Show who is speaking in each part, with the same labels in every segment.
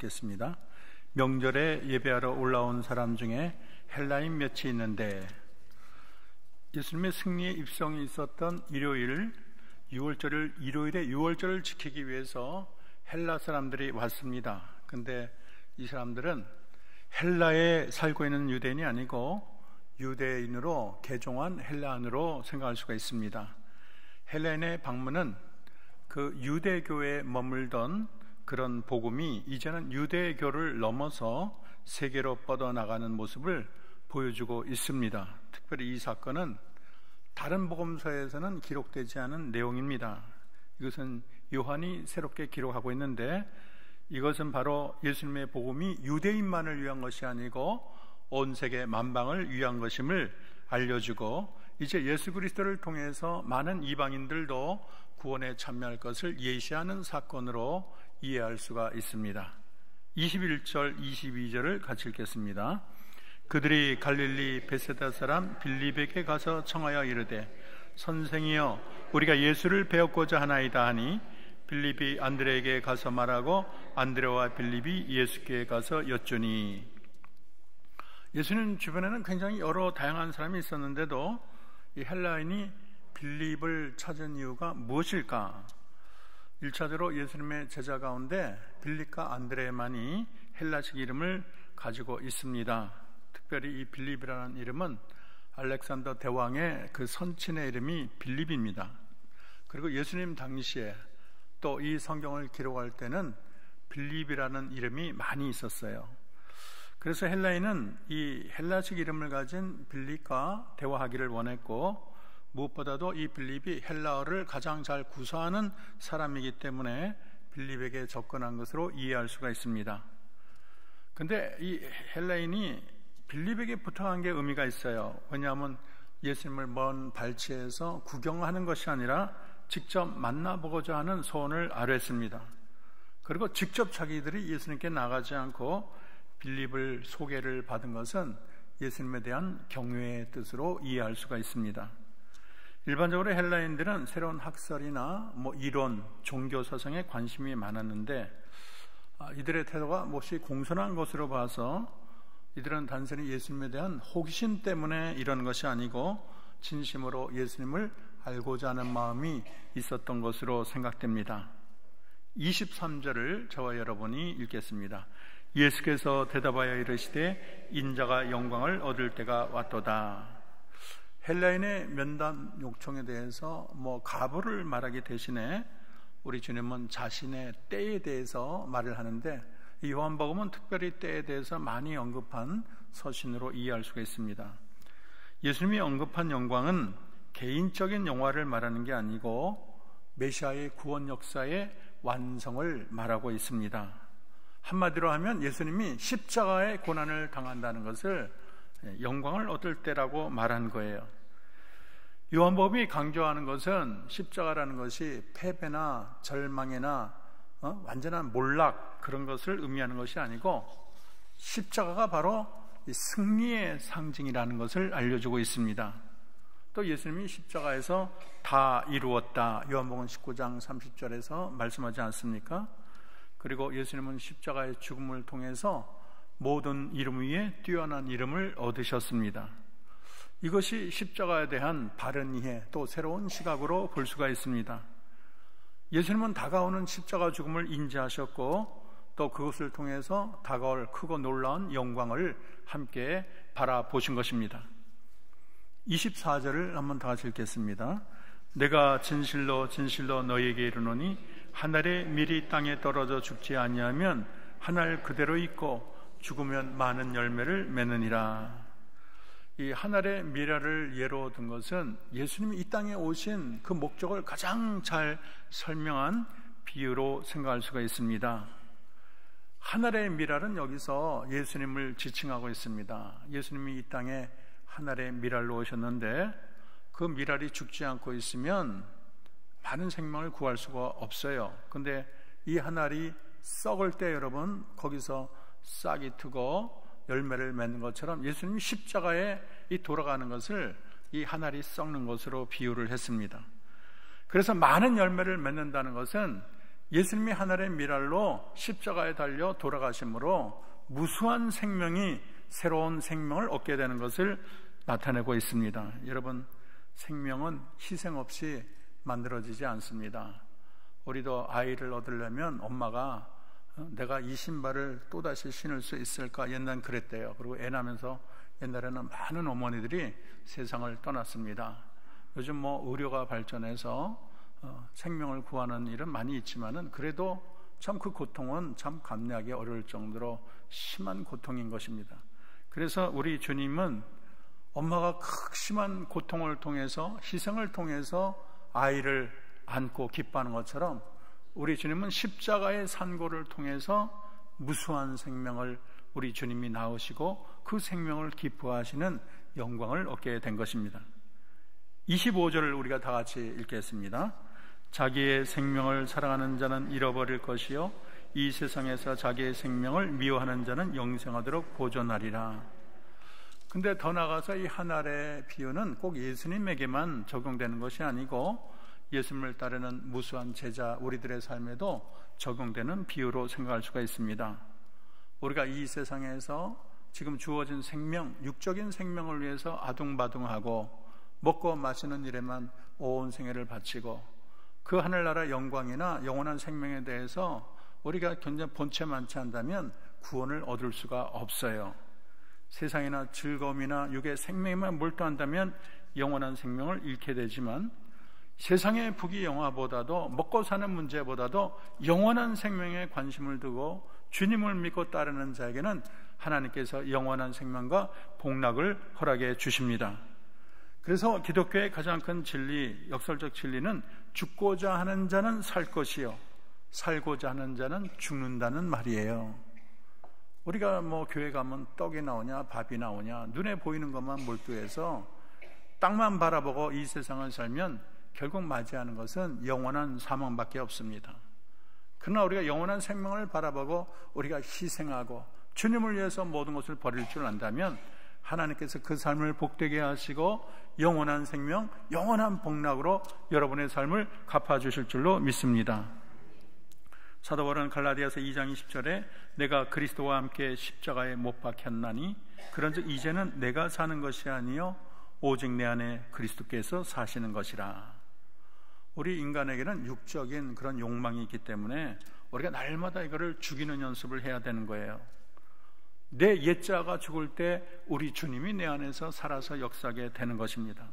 Speaker 1: 겠습니다. 명절에 예배하러 올라온 사람 중에 헬라인 몇이 있는데, 예수님의 승리의 입성이 있었던 일요일에 6월절을 지키기 위해서 헬라 사람들이 왔습니다. 근데 이 사람들은 헬라에 살고 있는 유대인이 아니고 유대인으로 개종한 헬라인으로 생각할 수가 있습니다. 헬라인의 방문은 그 유대교에 머물던 그런 복음이 이제는 유대교를 넘어서 세계로 뻗어나가는 모습을 보여주고 있습니다. 특별히 이 사건은 다른 복음서에서는 기록되지 않은 내용입니다. 이것은 요한이 새롭게 기록하고 있는데, 이것은 바로 예수님의 복음이 유대인만을 위한 것이 아니고 온 세계 만방을 위한 것임을 알려주고, 이제 예수 그리스도를 통해서 많은 이방인들도 구원에 참여할 것을 예시하는 사건으로 이해할 수가 있습니다. 21절 22절을 같이 읽겠습니다. 그들이 갈릴리 베세다 사람 빌립에게 가서 청하여 이르되, 선생이여, 우리가 예수를 배웠고자 하나이다 하니, 빌립이 안드레에게 가서 말하고 안드레와 빌립이 예수께 가서 여쭈니. 예수님 주변에는 굉장히 여러 다양한 사람이 있었는데도 이 헬라인이 빌립을 찾은 이유가 무엇일까? 1차적으로 예수님의 제자 가운데 빌립과 안드레만이 헬라식 이름을 가지고 있습니다. 특별히 이 빌립이라는 이름은 알렉산더 대왕의 그 선친의 이름이 빌립입니다. 그리고 예수님 당시에 또 이 성경을 기록할 때는 빌립이라는 이름이 많이 있었어요. 그래서 헬라인은 이 헬라식 이름을 가진 빌립과 대화하기를 원했고, 무엇보다도 이 빌립이 헬라어를 가장 잘 구사하는 사람이기 때문에 빌립에게 접근한 것으로 이해할 수가 있습니다. 근데 이 헬라인이 빌립에게 부탁한 게 의미가 있어요. 왜냐하면 예수님을 먼 발치에서 구경하는 것이 아니라 직접 만나보고자 하는 소원을 아뢰었습니다. 그리고 직접 자기들이 예수님께 나가지 않고 빌립을 소개를 받은 것은 예수님에 대한 경외의 뜻으로 이해할 수가 있습니다. 일반적으로 헬라인들은 새로운 학설이나 이론, 종교 서성에 관심이 많았는데, 이들의 태도가 몹시 공손한 것으로 봐서 이들은 단순히 예수님에 대한 호기심 때문에 이런 것이 아니고 진심으로 예수님을 알고자 하는 마음이 있었던 것으로 생각됩니다. 23절을 저와 여러분이 읽겠습니다. 예수께서 대답하여 이르시되, 인자가 영광을 얻을 때가 왔도다. 헬라인의 면담 요청에 대해서 가부를 말하기 대신에 우리 주님은 자신의 때에 대해서 말을 하는데, 이 요한복음은 특별히 때에 대해서 많이 언급한 서신으로 이해할 수가 있습니다. 예수님이 언급한 영광은 개인적인 영화를 말하는 게 아니고 메시아의 구원 역사의 완성을 말하고 있습니다. 한마디로 하면 예수님이 십자가의 고난을 당한다는 것을 영광을 얻을 때라고 말한 거예요. 요한복음이 강조하는 것은 십자가라는 것이 패배나 절망이나 완전한 몰락, 그런 것을 의미하는 것이 아니고 십자가가 바로 승리의 상징이라는 것을 알려주고 있습니다. 또 예수님이 십자가에서 다 이루었다, 요한복음 19장 30절에서 말씀하지 않습니까? 그리고 예수님은 십자가의 죽음을 통해서 모든 이름 위에 뛰어난 이름을 얻으셨습니다. 이것이 십자가에 대한 바른 이해, 또 새로운 시각으로 볼 수가 있습니다. 예수님은 다가오는 십자가 죽음을 인지하셨고, 또 그것을 통해서 다가올 크고 놀라운 영광을 함께 바라보신 것입니다. 24절을 한번 다 같이 읽겠습니다. 내가 진실로 진실로 너희에게 이르노니, 한 알의 밀이 땅에 떨어져 죽지 아니하면 한 알 그대로 있고 죽으면 많은 열매를 맺느니라. 이 한 알의 밀알을 예로 든 것은 예수님이 이 땅에 오신 그 목적을 가장 잘 설명한 비유로 생각할 수가 있습니다. 한 알의 밀알은 여기서 예수님을 지칭하고 있습니다. 예수님이 이 땅에 한 알의 밀알로 오셨는데, 그 밀알이 죽지 않고 있으면 많은 생명을 구할 수가 없어요. 근데 이 한 알이 썩을 때 여러분, 거기서 싹이 트고 열매를 맺는 것처럼 예수님이 십자가에 돌아가는 것을 이 한 알이 썩는 것으로 비유를 했습니다. 그래서 많은 열매를 맺는다는 것은 예수님이 하늘의 미랄로 십자가에 달려 돌아가심으로 무수한 생명이 새로운 생명을 얻게 되는 것을 나타내고 있습니다. 여러분, 생명은 희생 없이 만들어지지 않습니다. 우리도 아이를 얻으려면 엄마가 내가 이 신발을 또다시 신을 수 있을까? 옛날엔 그랬대요. 그리고 애 낳으면서 옛날에는 많은 어머니들이 세상을 떠났습니다. 요즘 의료가 발전해서 생명을 구하는 일은 많이 있지만은 그래도 참 그 고통은 참 감내하기 어려울 정도로 심한 고통인 것입니다. 그래서 우리 주님은 엄마가 극심한 고통을 통해서, 희생을 통해서 아이를 안고 기뻐하는 것처럼 우리 주님은 십자가의 산고를 통해서 무수한 생명을 우리 주님이 낳으시고 그 생명을 기뻐하시는 영광을 얻게 된 것입니다. 25절을 우리가 다 같이 읽겠습니다. 자기의 생명을 사랑하는 자는 잃어버릴 것이요 이 세상에서 자기의 생명을 미워하는 자는 영생하도록 보존하리라. 근데 더 나아가서 이 하늘의 비유는 꼭 예수님에게만 적용되는 것이 아니고 예수님을 따르는 무수한 제자 우리들의 삶에도 적용되는 비유로 생각할 수가 있습니다. 우리가 이 세상에서 지금 주어진 생명, 육적인 생명을 위해서 아둥바둥하고 먹고 마시는 일에만 온 생애를 바치고 그 하늘나라 영광이나 영원한 생명에 대해서 우리가 굉장히 본체만치 한다면 구원을 얻을 수가 없어요. 세상이나 즐거움이나 육의 생명에만 몰두한다면 영원한 생명을 잃게 되지만 세상의 부귀영화보다도 먹고 사는 문제보다도 영원한 생명에 관심을 두고 주님을 믿고 따르는 자에게는 하나님께서 영원한 생명과 복락을 허락해 주십니다. 그래서 기독교의 가장 큰 진리, 역설적 진리는 죽고자 하는 자는 살 것이요 살고자 하는 자는 죽는다는 말이에요. 우리가 교회 가면 떡이 나오냐 밥이 나오냐 눈에 보이는 것만 몰두해서 땅만 바라보고 이 세상을 살면 결국 맞이하는 것은 영원한 사망밖에 없습니다. 그러나 우리가 영원한 생명을 바라보고 우리가 희생하고 주님을 위해서 모든 것을 버릴 줄 안다면 하나님께서 그 삶을 복되게 하시고 영원한 생명, 영원한 복락으로 여러분의 삶을 갚아주실 줄로 믿습니다. 사도 바울은 갈라디아서 2장 20절에 내가 그리스도와 함께 십자가에 못 박혔나니 그런즉 이제는 내가 사는 것이 아니요 오직 내 안에 그리스도께서 사시는 것이라. 우리 인간에게는 육적인 그런 욕망이 있기 때문에 우리가 날마다 이거를 죽이는 연습을 해야 되는 거예요. 내 옛자가 죽을 때 우리 주님이 내 안에서 살아서 역사하게 되는 것입니다.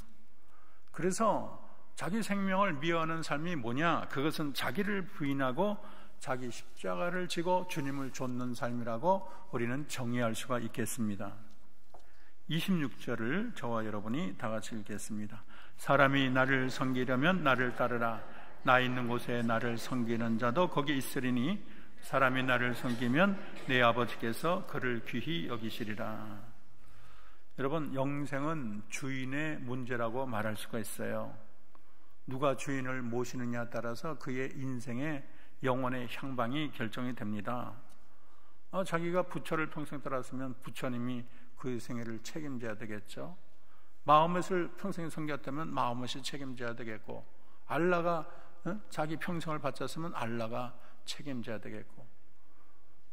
Speaker 1: 그래서 자기 생명을 미워하는 삶이 뭐냐? 그것은 자기를 부인하고 자기 십자가를 지고 주님을 좇는 삶이라고 우리는 정의할 수가 있겠습니다. 26절을 저와 여러분이 다 같이 읽겠습니다. 사람이 나를 섬기려면 나를 따르라. 나 있는 곳에 나를 섬기는 자도 거기 있으리니 사람이 나를 섬기면 내 아버지께서 그를 귀히 여기시리라. 여러분, 영생은 주인의 문제라고 말할 수가 있어요. 누가 주인을 모시느냐에 따라서 그의 인생의 영혼의 향방이 결정이 됩니다. 자기가 부처를 평생 따랐으면 부처님이 그의 생애를 책임져야 되겠죠. 마호멧을 평생 섬겼다면 마호멧이 책임져야 되겠고, 알라가 자기 평생을 바쳤으면 알라가 책임져야 되겠고,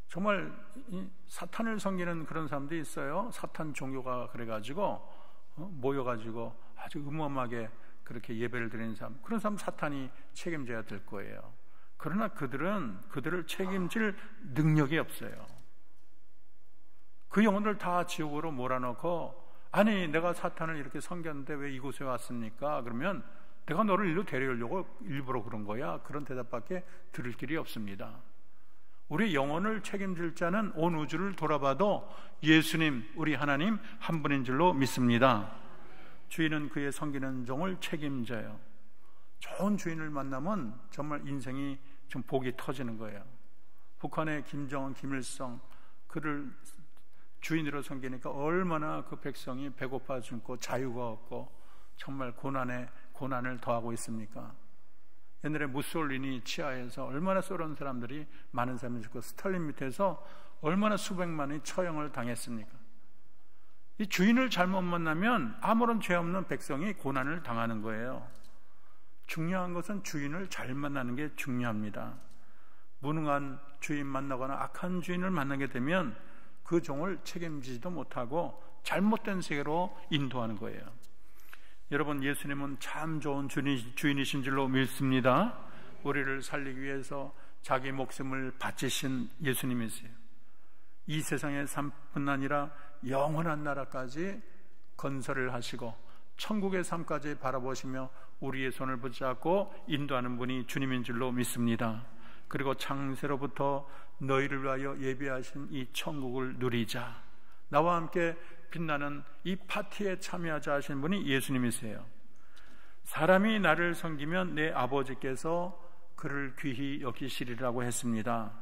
Speaker 1: 정말 사탄을 섬기는 그런 사람도 있어요. 사탄 종교가 그래가지고 모여가지고 아주 음험하게 그렇게 예배를 드리는 사람, 그런 사람 사탄이 책임져야 될 거예요. 그러나 그들을 책임질 능력이 없어요. 그 영혼들 다 지옥으로 몰아넣고, 아니 내가 사탄을 이렇게 섬겼는데 왜 이곳에 왔습니까? 그러면 내가 너를 일로 데려오려고 일부러 그런 거야. 그런 대답밖에 들을 길이 없습니다. 우리 영혼을 책임질 자는 온 우주를 돌아봐도 예수님, 우리 하나님 한 분인 줄로 믿습니다. 주인은 그의 섬기는 종을 책임져요. 좋은 주인을 만나면 정말 인생이 좀 복이 터지는 거예요. 북한의 김정은, 김일성, 그를 주인으로 섬기니까 얼마나 그 백성이 배고파 죽고 자유가 없고 정말 고난을 더하고 있습니까? 옛날에 무솔리니 치하에서 얼마나 쏘는 사람들이, 많은 사람이 죽고, 스탈린 밑에서 얼마나 수백만이 처형을 당했습니까? 이 주인을 잘못 만나면 아무런 죄 없는 백성이 고난을 당하는 거예요. 중요한 것은 주인을 잘 만나는 게 중요합니다. 무능한 주인 만나거나 악한 주인을 만나게 되면 그 종을 책임지지도 못하고 잘못된 세계로 인도하는 거예요. 여러분, 예수님은 참 좋은 주인이신 줄로 믿습니다. 우리를 살리기 위해서 자기 목숨을 바치신 예수님이세요. 이 세상의 삶뿐 아니라 영원한 나라까지 건설을 하시고 천국의 삶까지 바라보시며 우리의 손을 붙잡고 인도하는 분이 주님인 줄로 믿습니다. 그리고 창세로부터 너희를 위하여 예비하신 이 천국을 누리자, 나와 함께 빛나는 이 파티에 참여하자 하신 분이 예수님이세요. 사람이 나를 섬기면 내 아버지께서 그를 귀히 여기시리라고 했습니다.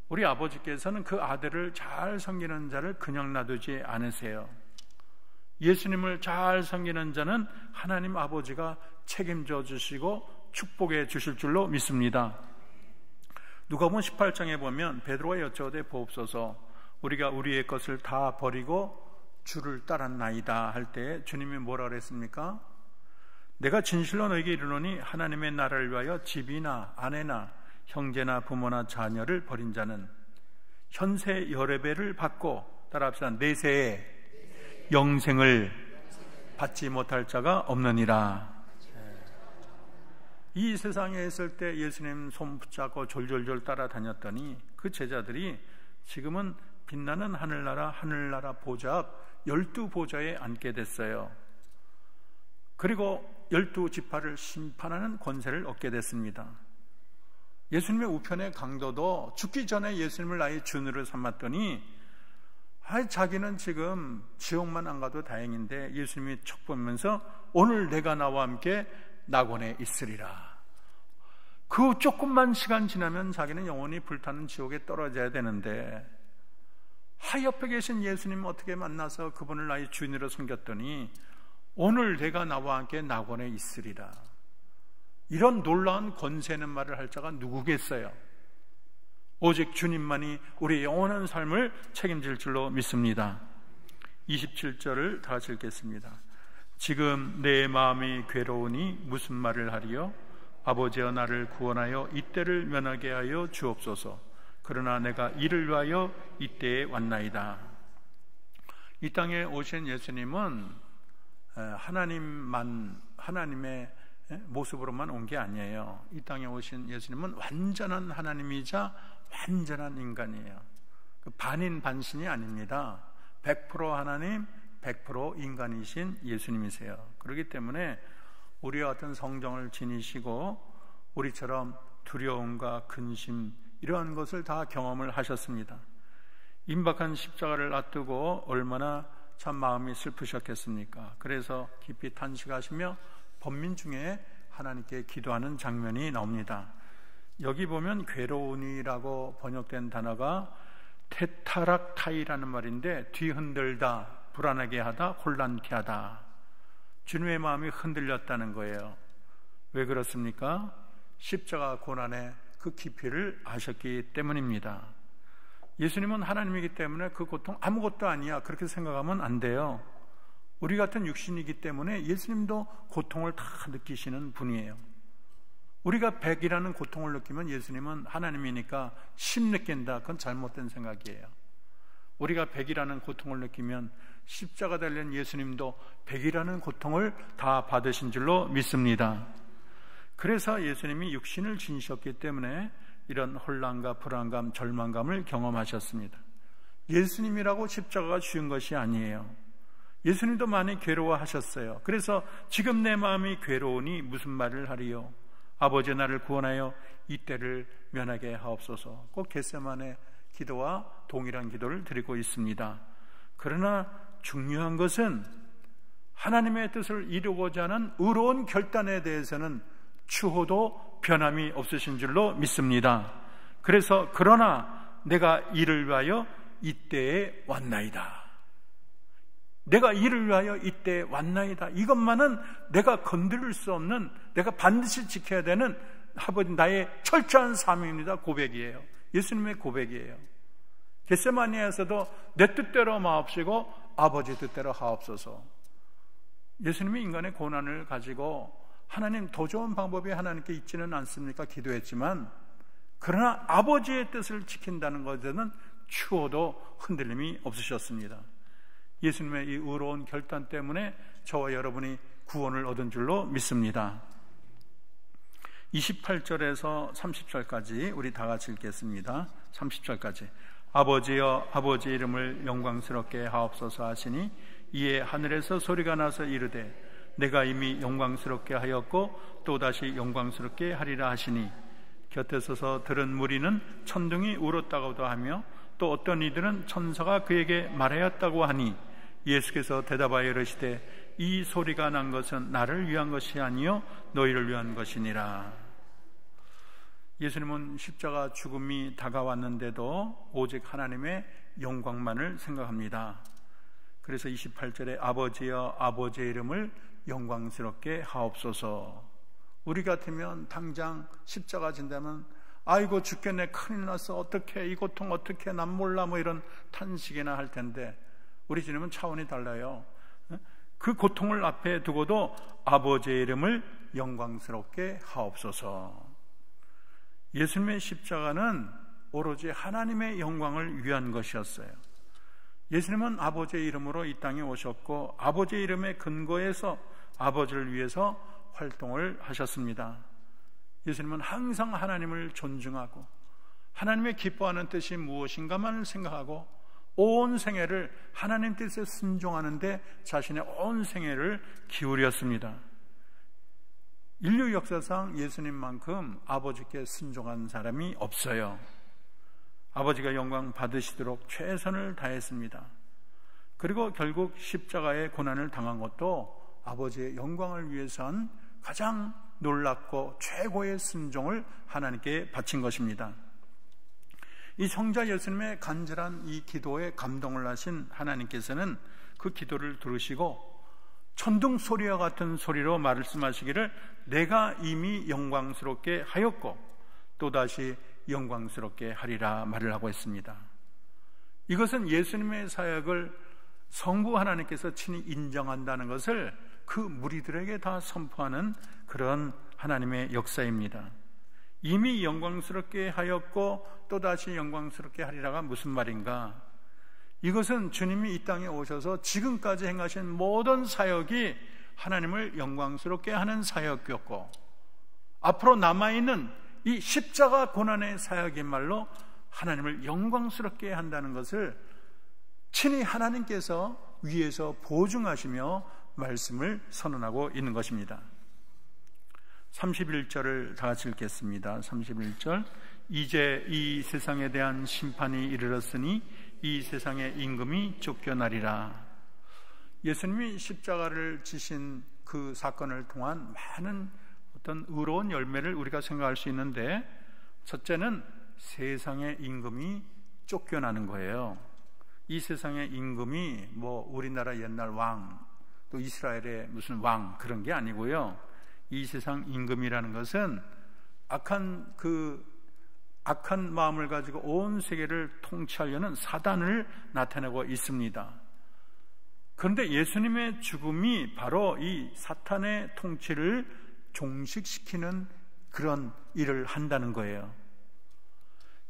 Speaker 1: 우리 아버지께서는 그 아들을 잘 섬기는 자를 그냥 놔두지 않으세요. 예수님을 잘 섬기는 자는 하나님 아버지가 책임져 주시고 축복해 주실 줄로 믿습니다. 누가복음 18장에 보면 베드로가 여쭤오되 보옵소서, 우리가 우리의 것을 다 버리고 주를 따랐나이다 할 때 주님이 뭐라 그랬습니까? 내가 진실로 너에게 이르노니 하나님의 나라를 위하여 집이나 아내나 형제나 부모나 자녀를 버린 자는 현세 여러 배를 받고, 따라합시다, 내세에 영생을 받지 못할 자가 없느니라. 이 세상에 있을 때 예수님 손 붙잡고 졸졸졸 따라다녔더니 그 제자들이 지금은 빛나는 하늘나라 보좌 앞 12보좌에 앉게 됐어요. 그리고 12지파를 심판하는 권세를 얻게 됐습니다. 예수님의 우편의 강도도 죽기 전에 예수님을 아예 주인으로 삼았더니 자기는 지금 지옥만 안 가도 다행인데 예수님이 척 보면서 오늘 내가 나와 함께 낙원에 있으리라. 그 조금만 시간 지나면 자기는 영원히 불타는 지옥에 떨어져야 되는데 옆에 계신 예수님 어떻게 만나서 그분을 나의 주인으로 섬겼더니 오늘 내가 나와 함께 낙원에 있으리라. 이런 놀라운 권세는 말을 할 자가 누구겠어요? 오직 주님만이 우리의 영원한 삶을 책임질 줄로 믿습니다. 27절을 다 같이 읽겠습니다. 지금 내 마음이 괴로우니 무슨 말을 하리요? 아버지여 나를 구원하여 이때를 면하게 하여 주옵소서. 그러나 내가 이를 위하여 이때에 왔나이다. 이 땅에 오신 예수님은 하나님의 모습으로만 온 게 아니에요. 이 땅에 오신 예수님은 완전한 하나님이자 완전한 인간이에요. 반인 반신이 아닙니다. 100% 하나님, 100% 인간이신 예수님이세요. 그렇기 때문에 우리와 같은 성정을 지니시고 우리처럼 두려움과 근심 이러한 것을 다 경험을 하셨습니다. 임박한 십자가를 앞두고 얼마나 참 마음이 슬프셨겠습니까? 그래서 깊이 탄식하시며 번민 중에 하나님께 기도하는 장면이 나옵니다. 여기 보면 괴로우니라고 번역된 단어가 테타락타이라는 말인데 뒤흔들다, 불안하게 하다, 혼란케 하다. 주님의 마음이 흔들렸다는 거예요. 왜 그렇습니까? 십자가 고난의 그 깊이를 아셨기 때문입니다. 예수님은 하나님이기 때문에 그 고통 아무것도 아니야 그렇게 생각하면 안 돼요. 우리 같은 육신이기 때문에 예수님도 고통을 다 느끼시는 분이에요. 우리가 100이라는 고통을 느끼면 예수님은 하나님이니까 10 느낀다. 그건 잘못된 생각이에요. 우리가 100이라는 고통을 느끼면 십자가 달린 예수님도 100이라는 고통을 다 받으신 줄로 믿습니다. 그래서 예수님이 육신을 지니셨기 때문에 이런 혼란과 불안감, 절망감을 경험하셨습니다. 예수님이라고 십자가가 쉬운 것이 아니에요. 예수님도 많이 괴로워하셨어요. 그래서 지금 내 마음이 괴로우니 무슨 말을 하리요? 아버지 나를 구원하여 이때를 면하게 하옵소서. 꼭 겟세마네 기도와 동일한 기도를 드리고 있습니다. 그러나 중요한 것은 하나님의 뜻을 이루고자 하는 의로운 결단에 대해서는 추호도 변함이 없으신 줄로 믿습니다. 그래서 그러나 내가 이를 위하여 이때에 왔나이다. 내가 이를 위하여 이때에 왔나이다. 이것만은 내가 건드릴 수 없는, 내가 반드시 지켜야 되는 아버지 나의 철저한 사명입니다. 고백이에요. 예수님의 고백이에요. 겟세마니에서도 내 뜻대로 마옵시고 아버지 뜻대로 하옵소서. 예수님이 인간의 고난을 가지고 하나님 더 좋은 방법이 하나님께 있지는 않습니까? 기도했지만 그러나 아버지의 뜻을 지킨다는 것에는 추호도 흔들림이 없으셨습니다. 예수님의 이 의로운 결단 때문에 저와 여러분이 구원을 얻은 줄로 믿습니다. 28절에서 30절까지 우리 다 같이 읽겠습니다. 30절까지. 아버지여 아버지의 이름을 영광스럽게 하옵소서 하시니 이에 하늘에서 소리가 나서 이르되 내가 이미 영광스럽게 하였고 또다시 영광스럽게 하리라 하시니 곁에 서서 들은 무리는 천둥이 울었다고도 하며 또 어떤 이들은 천사가 그에게 말하였다고 하니 예수께서 대답하여 이르시되 이 소리가 난 것은 나를 위한 것이 아니요 너희를 위한 것이니라. 예수님은 십자가 죽음이 다가왔는데도 오직 하나님의 영광만을 생각합니다. 그래서 28절에 아버지여 아버지의 이름을 영광스럽게 하옵소서. 우리 같으면 당장 십자가 진다면 아이고 죽겠네, 큰일 났어, 어떡해, 이 고통 어떡해, 난 몰라, 뭐 이런 탄식이나 할 텐데 우리 주님은 차원이 달라요. 그 고통을 앞에 두고도 아버지의 이름을 영광스럽게 하옵소서. 예수님의 십자가는 오로지 하나님의 영광을 위한 것이었어요. 예수님은 아버지의 이름으로 이 땅에 오셨고 아버지의 이름에 근거해서 아버지를 위해서 활동을 하셨습니다. 예수님은 항상 하나님을 존중하고 하나님의 기뻐하는 뜻이 무엇인가만을 생각하고 온 생애를 하나님 뜻에 순종하는 데 자신의 온 생애를 기울였습니다. 인류 역사상 예수님만큼 아버지께 순종한 사람이 없어요. 아버지가 영광 받으시도록 최선을 다했습니다. 그리고 결국 십자가의 고난을 당한 것도 아버지의 영광을 위해선 가장 놀랍고 최고의 순종을 하나님께 바친 것입니다. 이 성자 예수님의 간절한 이 기도에 감동을 하신 하나님께서는 그 기도를 들으시고 천둥 소리와 같은 소리로 말씀하시기를 내가 이미 영광스럽게 하였고 또다시 영광스럽게 하리라 말을 하고 있습니다. 이것은 예수님의 사역을 성부 하나님께서 친히 인정한다는 것을 그 무리들에게 다 선포하는 그런 하나님의 역사입니다. 이미 영광스럽게 하였고 또다시 영광스럽게 하리라가 무슨 말인가? 이것은 주님이 이 땅에 오셔서 지금까지 행하신 모든 사역이 하나님을 영광스럽게 하는 사역이었고 앞으로 남아있는 이 십자가 고난의 사역인 말로 하나님을 영광스럽게 한다는 것을 친히 하나님께서 위에서 보증하시며 말씀을 선언하고 있는 것입니다. 31절을 다 같이 읽겠습니다. 31절 이제 이 세상에 대한 심판이 이르렀으니 이 세상의 임금이 쫓겨나리라. 예수님이 십자가를 지신 그 사건을 통한 많은 어떤 의로운 열매를 우리가 생각할 수 있는데 첫째는 세상의 임금이 쫓겨나는 거예요. 이 세상의 임금이 뭐 우리나라 옛날 왕 또 이스라엘의 무슨 왕 그런 게 아니고요. 이 세상 임금이라는 것은 악한 마음을 가지고 온 세계를 통치하려는 사단을 나타내고 있습니다. 그런데 예수님의 죽음이 바로 이 사탄의 통치를 종식시키는 그런 일을 한다는 거예요.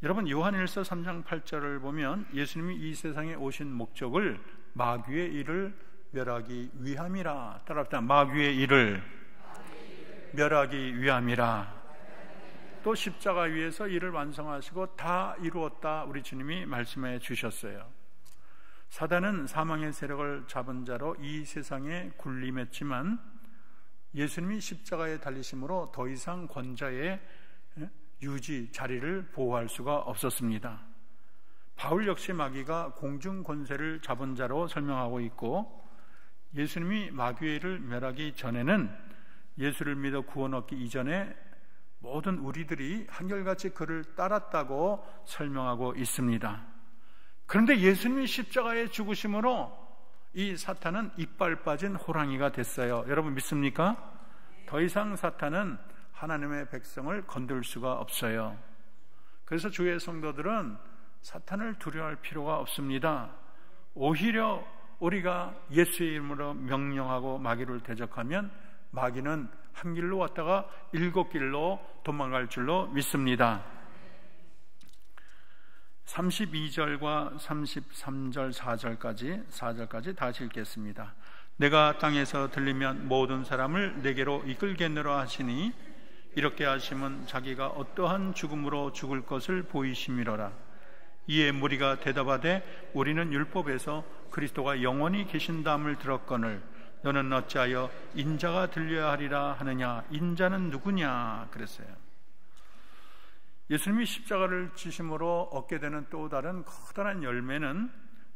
Speaker 1: 여러분 요한일서 3장 8절을 보면 예수님이 이 세상에 오신 목적을 마귀의 일을 멸하기 위함이라. 따라합시다. 마귀의 일을 멸하기 위함이라. 또 십자가 위에서 일을 완성하시고 다 이루었다 우리 주님이 말씀해 주셨어요. 사단은 사망의 세력을 잡은 자로 이 세상에 군림했지만 예수님이 십자가에 달리심으로 더 이상 권좌의 유지 자리를 보호할 수가 없었습니다. 바울 역시 마귀가 공중 권세를 잡은 자로 설명하고 있고 예수님이 마귀의 일을 멸하기 전에는 예수를 믿어 구원 얻기 이전에 모든 우리들이 한결같이 그를 따랐다고 설명하고 있습니다. 그런데 예수님이 십자가에 죽으심으로 이 사탄은 이빨 빠진 호랑이가 됐어요. 여러분 믿습니까? 더 이상 사탄은 하나님의 백성을 건들 수가 없어요. 그래서 주의 성도들은 사탄을 두려워할 필요가 없습니다. 오히려 우리가 예수의 이름으로 명령하고 마귀를 대적하면 마귀는 한 길로 왔다가 7길로 도망갈 줄로 믿습니다. 32절과 33절 4절까지 다시 읽겠습니다. 내가 땅에서 들리면 모든 사람을 내게로 이끌겠노라 하시니 이렇게 하시면 자기가 어떠한 죽음으로 죽을 것을 보이심이로라. 이에 무리가 대답하되 우리는 율법에서 그리스도가 영원히 계신다함을 들었거늘 너는 어찌하여 인자가 들려야 하리라 하느냐. 인자는 누구냐 그랬어요. 예수님이 십자가를 지심으로 얻게 되는 또 다른 커다란 열매는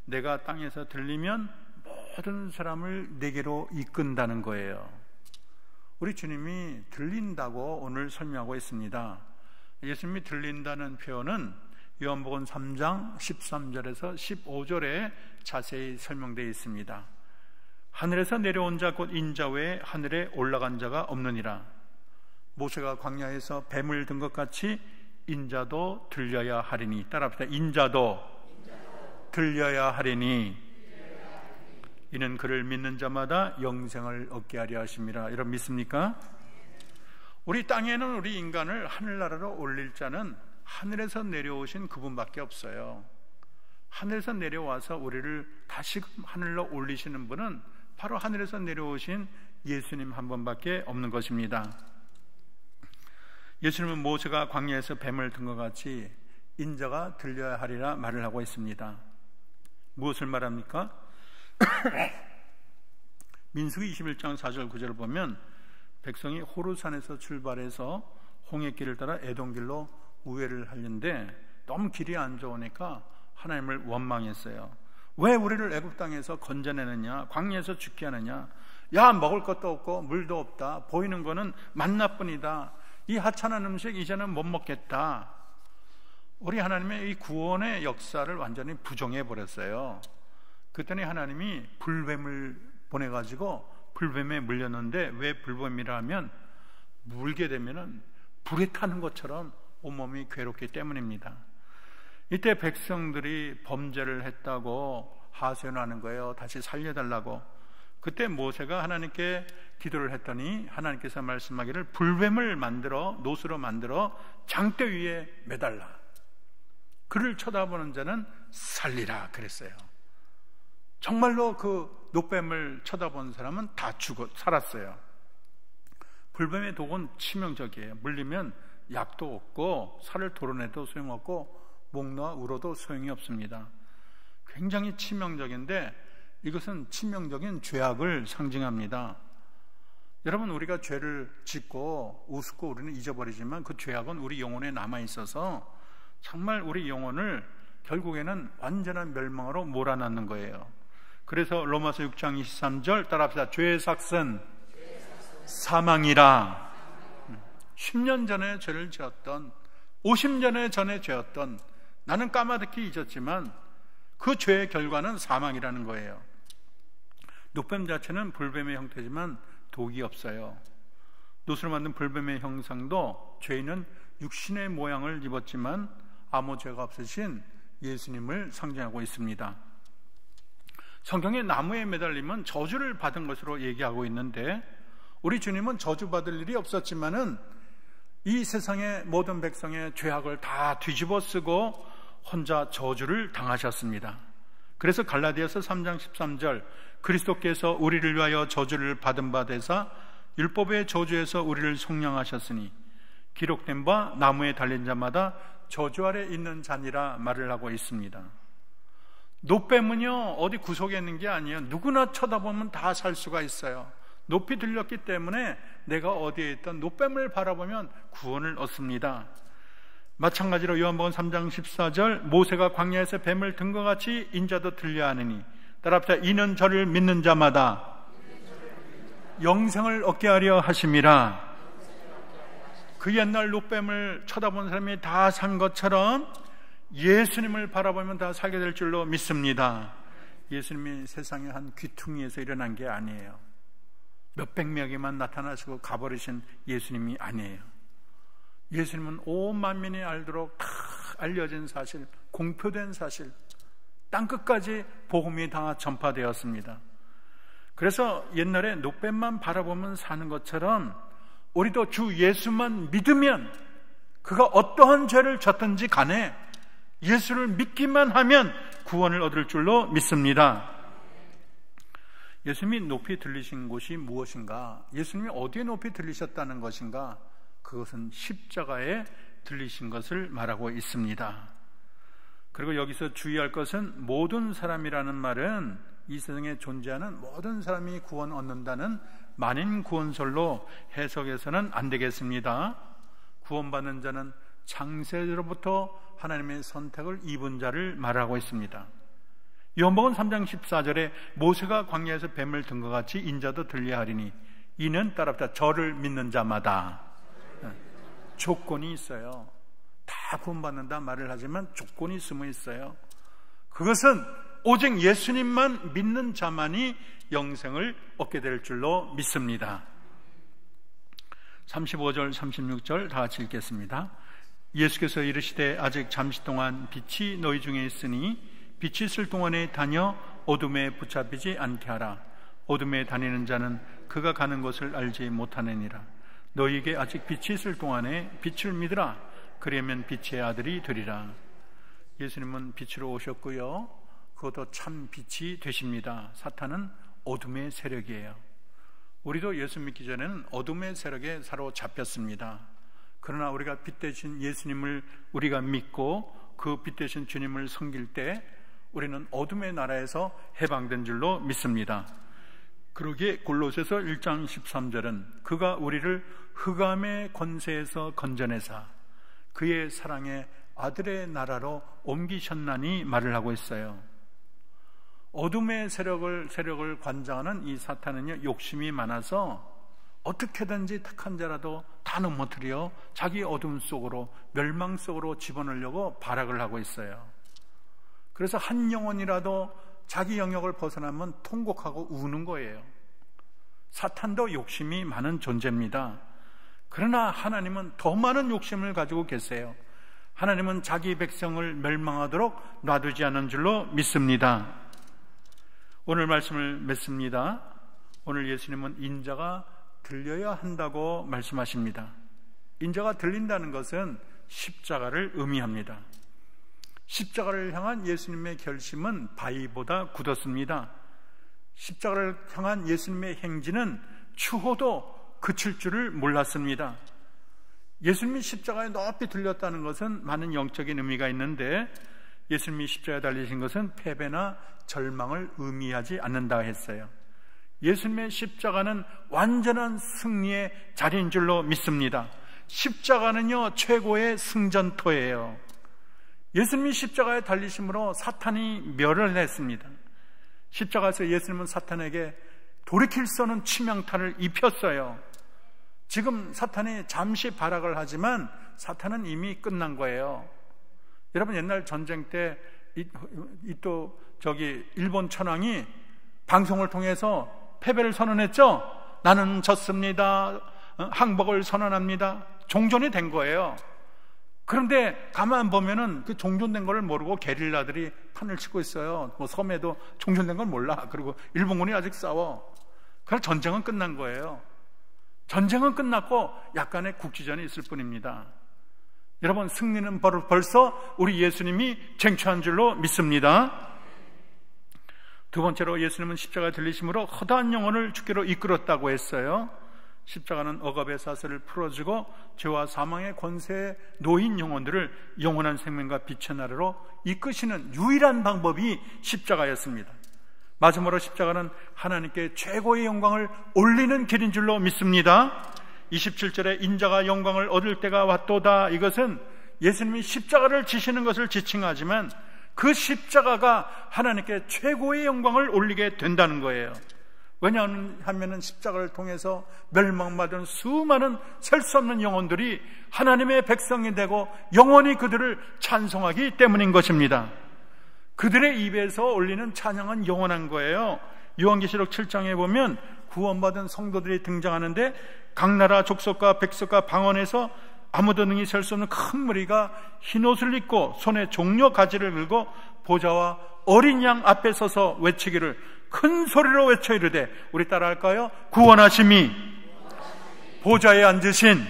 Speaker 1: 내가 땅에서 들리면 모든 사람을 내게로 이끈다는 거예요. 우리 주님이 들린다고 오늘 설명하고 있습니다. 예수님이 들린다는 표현은 요한복음 3장 13절에서 15절에 자세히 설명되어 있습니다. 하늘에서 내려온 자 곧 인자 외에 하늘에 올라간 자가 없느니라. 모세가 광야에서 뱀을 든 것 같이 인자도 들려야 하리니. 따라합시다. 인자도 들려야 하리니 이는 그를 믿는 자마다 영생을 얻게 하려 하심이라. 여러분 믿습니까? 우리 땅에는 우리 인간을 하늘나라로 올릴 자는 하늘에서 내려오신 그분밖에 없어요. 하늘에서 내려와서 우리를 다시금 하늘로 올리시는 분은 바로 하늘에서 내려오신 예수님 한 분밖에 없는 것입니다. 예수님은 모세가 광야에서 뱀을 든 것 같이 인자가 들려야 하리라 말을 하고 있습니다. 무엇을 말합니까? 민수기 21장 4절 9절을 보면 백성이 호르산에서 출발해서 홍해길을 따라 에돔길로 우회를 하려는데 너무 길이 안 좋으니까 하나님을 원망했어요. 왜 우리를 애굽 땅에서 건져내느냐, 광야에서 죽게 하느냐, 야 먹을 것도 없고 물도 없다, 보이는 거는 만나뿐이다, 이 하찮은 음식 이제는 못 먹겠다. 우리 하나님의 이 구원의 역사를 완전히 부정해 버렸어요. 그랬더니 하나님이 불뱀을 보내가지고 불뱀에 물렸는데, 왜 불뱀이라 하면 물게 되면은 불에 타는 것처럼 온몸이 괴롭기 때문입니다. 이때 백성들이 범죄를 했다고 하소연하는 거예요. 다시 살려달라고. 그때 모세가 하나님께 기도를 했더니 하나님께서 말씀하기를 불뱀을 만들어, 노수로 만들어 장대 위에 매달라. 그를 쳐다보는 자는 살리라 그랬어요. 정말로 그 노뱀을 쳐다본 사람은 다 살았어요. 불뱀의 독은 치명적이에요. 물리면 약도 없고 살을 도려내도 소용없고 목 놓아 울어도 소용이 없습니다. 굉장히 치명적인데 이것은 치명적인 죄악을 상징합니다. 여러분, 우리가 죄를 짓고 우습고 우리는 잊어버리지만 그 죄악은 우리 영혼에 남아있어서 정말 우리 영혼을 결국에는 완전한 멸망으로 몰아넣는 거예요. 그래서 로마서 6장 23절 따라합시다. 죄의 삭은 사망이라. 10년 전에 죄를 지었던, 50년 전에 죄였던 나는 까마득히 잊었지만 그 죄의 결과는 사망이라는 거예요. 노뱀 자체는 불뱀의 형태지만 독이 없어요. 노수로 만든 불뱀의 형상도 죄인은 육신의 모양을 입었지만 아무 죄가 없으신 예수님을 상징하고 있습니다. 성경에 나무에 매달리면 저주를 받은 것으로 얘기하고 있는데, 우리 주님은 저주받을 일이 없었지만은 이 세상의 모든 백성의 죄악을 다 뒤집어 쓰고 혼자 저주를 당하셨습니다. 그래서 갈라디아서 3장 13절 그리스도께서 우리를 위하여 저주를 받은 바 되사 율법의 저주에서 우리를 속량하셨으니 기록된 바 나무에 달린 자마다 저주 아래 있는 자니라 말을 하고 있습니다. 노뱀은요 어디 구석에 있는 게 아니에요. 누구나 쳐다보면 다 살 수가 있어요. 높이 들렸기 때문에 내가 어디에 있던 노뱀을 바라보면 구원을 얻습니다. 마찬가지로 요한복음 3장 14절 모세가 광야에서 뱀을 든 것 같이 인자도 들려야 하느니 따라합시다. 이는 저를 믿는 자마다 영생을 얻게 하려 하심이라. 그 옛날 노뱀을 쳐다본 사람이 다 산 것처럼 예수님을 바라보면 다 살게 될 줄로 믿습니다. 예수님이 세상의 한 귀퉁이에서 일어난 게 아니에요. 몇백 명에만 나타나시고 가버리신 예수님이 아니에요. 예수님은 온 만민이 알도록 다 알려진 사실, 공표된 사실, 땅끝까지 복음이 다 전파되었습니다. 그래서 옛날에 노뱀만 바라보면 사는 것처럼 우리도 주 예수만 믿으면 그가 어떠한 죄를 졌든지 간에 예수를 믿기만 하면 구원을 얻을 줄로 믿습니다. 예수님이 높이 들리신 곳이 무엇인가? 예수님이 어디에 높이 들리셨다는 것인가? 그것은 십자가에 들리신 것을 말하고 있습니다. 그리고 여기서 주의할 것은 모든 사람이라는 말은 이 세상에 존재하는 모든 사람이 구원 얻는다는 만인 구원설로 해석해서는 안 되겠습니다. 구원받는 자는 창세로부터 하나님의 선택을 입은 자를 말하고 있습니다. 요한복음 3장 14절에 모세가 광야에서 뱀을 든 것 같이 인자도 들려야 하리니 이는 따라붙자 저를 믿는 자마다. 조건이 있어요. 다 구원받는다 말을 하지만 조건이 숨어 있어요. 그것은 오직 예수님만 믿는 자만이 영생을 얻게 될 줄로 믿습니다. 35절 36절 다 같이 읽겠습니다. 예수께서 이르시되 아직 잠시 동안 빛이 너희 중에 있으니 빛이 있을 동안에 다녀 어둠에 붙잡히지 않게 하라. 어둠에 다니는 자는 그가 가는 곳을 알지 못하느니라. 너희에게 아직 빛이 있을 동안에 빛을 믿으라. 그러면 빛의 아들이 되리라. 예수님은 빛으로 오셨고요, 그것도 참 빛이 되십니다. 사탄은 어둠의 세력이에요. 우리도 예수 믿기 전에는 어둠의 세력에 사로잡혔습니다. 그러나 우리가 빛 되신 예수님을 우리가 믿고 그 빛 되신 주님을 섬길 때 우리는 어둠의 나라에서 해방된 줄로 믿습니다. 그러기에 골로새서 1장 13절은 그가 우리를 흑암의 권세에서 건져내사 그의 사랑의 아들의 나라로 옮기셨나니 말을 하고 있어요. 어둠의 세력을 관장하는 이 사탄은요, 욕심이 많아서 어떻게든지 택한 자라도 다 넘어뜨려 자기 어둠 속으로, 멸망 속으로 집어넣으려고 발악을 하고 있어요. 그래서 한 영혼이라도 자기 영역을 벗어나면 통곡하고 우는 거예요. 사탄도 욕심이 많은 존재입니다. 그러나 하나님은 더 많은 욕심을 가지고 계세요. 하나님은 자기 백성을 멸망하도록 놔두지 않은 줄로 믿습니다. 오늘 말씀을 맺습니다. 오늘 예수님은 인자가 들려야 한다고 말씀하십니다. 인자가 들린다는 것은 십자가를 의미합니다. 십자가를 향한 예수님의 결심은 바위보다 굳었습니다. 십자가를 향한 예수님의 행진은 추호도 그칠 줄을 몰랐습니다. 예수님이 십자가에 높이 들렸다는 것은 많은 영적인 의미가 있는데, 예수님이 십자가에 달리신 것은 패배나 절망을 의미하지 않는다 했어요. 예수님의 십자가는 완전한 승리의 자리인 줄로 믿습니다. 십자가는요, 최고의 승전터예요. 예수님이 십자가에 달리심으로 사탄이 멸을 했습니다. 십자가에서 예수님은 사탄에게 돌이킬 수 없는 치명타를 입혔어요. 지금 사탄이 잠시 발악을 하지만 사탄은 이미 끝난 거예요. 여러분, 옛날 전쟁 때 일본 천황이 방송을 통해서 패배를 선언했죠. 나는 졌습니다. 항복을 선언합니다. 종전이 된 거예요. 그런데 가만 보면은 그 종전된 걸 모르고 게릴라들이 판을 치고 있어요. 뭐 섬에도 종전된 걸 몰라. 그리고 일본군이 아직 싸워. 그래서 전쟁은 끝난 거예요. 전쟁은 끝났고 약간의 국지전이 있을 뿐입니다. 여러분, 승리는 벌써 우리 예수님이 쟁취한 줄로 믿습니다. 두 번째로 예수님은 십자가에 들리심으로 허다한 영혼을 주께로 이끌었다고 했어요. 십자가는 억압의 사슬을 풀어주고 죄와 사망의 권세에 놓인 영혼들을 영원한 생명과 빛의 나라로 이끄시는 유일한 방법이 십자가였습니다. 마지막으로 십자가는 하나님께 최고의 영광을 올리는 길인 줄로 믿습니다. 27절에 인자가 영광을 얻을 때가 왔도다, 이것은 예수님이 십자가를 지시는 것을 지칭하지만 그 십자가가 하나님께 최고의 영광을 올리게 된다는 거예요. 왜냐하면 십자가를 통해서 멸망받은 수많은 셀 수 없는 영혼들이 하나님의 백성이 되고 영원히 그들을 찬송하기 때문인 것입니다. 그들의 입에서 올리는 찬양은 영원한 거예요. 요한계시록 7장에 보면 구원받은 성도들이 등장하는데 각 나라 족속과 백성과 방언에서 아무도 능히 셀 수 없는 큰 무리가 흰옷을 입고 손에 종려 가지를 들고 보좌와 어린 양 앞에 서서 외치기를, 큰 소리로 외쳐 이르되, 우리 따라 할까요? 구원하심이 보좌에 앉으신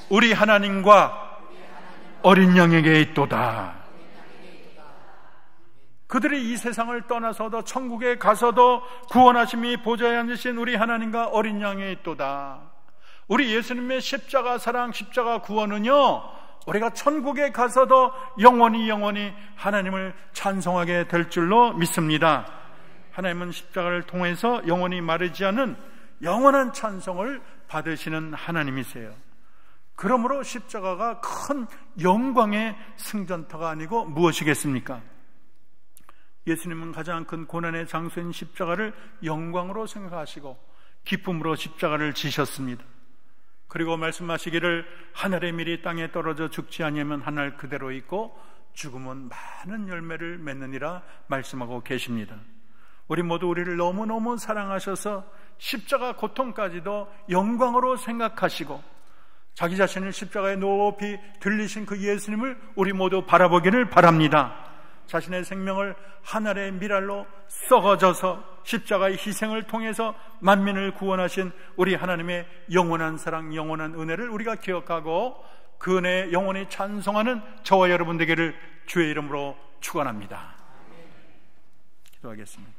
Speaker 1: 우리 하나님과 어린 양에게 있도다. 그들이 이 세상을 떠나서도 천국에 가서도 구원하심이 보좌에 앉으신 우리 하나님과 어린 양에 있도다. 우리 예수님의 십자가 사랑, 십자가 구원은요, 우리가 천국에 가서도 영원히 하나님을 찬송하게 될 줄로 믿습니다. 하나님은 십자가를 통해서 영원히 마르지 않는 영원한 찬송을 받으시는 하나님이세요. 그러므로 십자가가 큰 영광의 승전터가 아니고 무엇이겠습니까? 예수님은 가장 큰 고난의 장소인 십자가를 영광으로 생각하시고 기쁨으로 십자가를 지셨습니다. 그리고 말씀하시기를 하늘의 밀이 땅에 떨어져 죽지 아니하면 하늘 그대로 있고 죽음은 많은 열매를 맺느니라 말씀하고 계십니다. 우리 모두 우리를 너무너무 사랑하셔서 십자가 고통까지도 영광으로 생각하시고 자기 자신을 십자가에 높이 들리신 그 예수님을 우리 모두 바라보기를 바랍니다. 자신의 생명을 하늘의 밀알로 썩어져서 십자가의 희생을 통해서 만민을 구원하신 우리 하나님의 영원한 사랑, 영원한 은혜를 우리가 기억하고 그 은혜에 영원히 찬송하는 저와 여러분 되기를 주의 이름으로 축원합니다. 기도하겠습니다.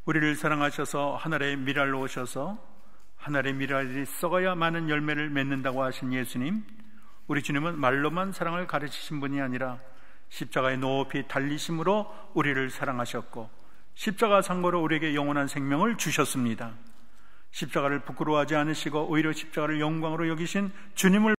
Speaker 1: 우리를 사랑하셔서 하늘의 밀알로 오셔서 하늘의 밀알이 썩어야 많은 열매를 맺는다고 하신 예수님, 우리 주님은 말로만 사랑을 가르치신 분이 아니라 십자가에 높이 달리심으로 우리를 사랑하셨고 십자가 상고로 우리에게 영원한 생명을 주셨습니다. 십자가를 부끄러워하지 않으시고 오히려 십자가를 영광으로 여기신 주님을